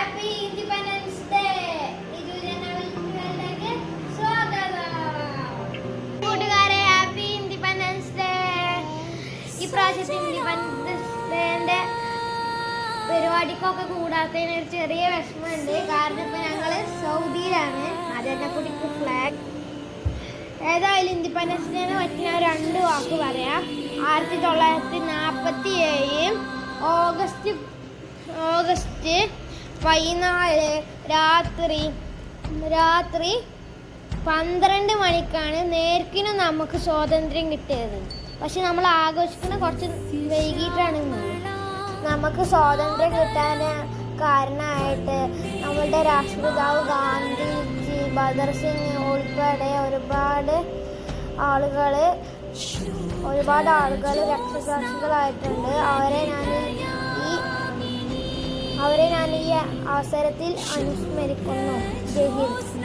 Happy independence day. സ്വാഗതം കൂട്ടുകാരെ. Happy independence day. ഇപ്രാവശ്യത്തെ ഇൻഡിപെൻഡൻസ് ഡേന്റെ പരിപാടിക്കൊക്കെ കൂടാത്തതിന് ഒരു ചെറിയ വിഷമമുണ്ട്. കാരണം ഇപ്പൊ ഞങ്ങള് സൗദിയിലാണ്. അതെന്നെ കുട്ടിക്ക് ഫ്ലാഗ്. ഏതായാലും ഇൻഡിപെൻഡൻസ് ഡേനെ പറ്റി ഞാൻ 2 വാക്ക് പറയാം. 1947 ഓഗസ്റ്റ് 14 രാത്രി 12 മണിക്കാണ് നേർക്കിനും നമുക്ക് സ്വാതന്ത്ര്യം കിട്ടിയത്. പക്ഷെ നമ്മൾ ആഘോഷിക്കുന്ന കുറച്ച് വൈകിട്ടാണ്. നമുക്ക് സ്വാതന്ത്ര്യം കിട്ടാൻ കാരണമായിട്ട് നമ്മളുടെ രാഷ്ട്രപിതാവ് ഗാന്ധിജി, ഭഗത് സിംഗ് ഉൾപ്പെടെ ഒരുപാട് ആളുകൾ രക്തസാക്ഷികളായിട്ടുണ്ട്. അവരെ ഞാൻ ഈ അവസരത്തിൽ അനുസ്മരിക്കുന്നു. ജയ് ഹിന്ദ്.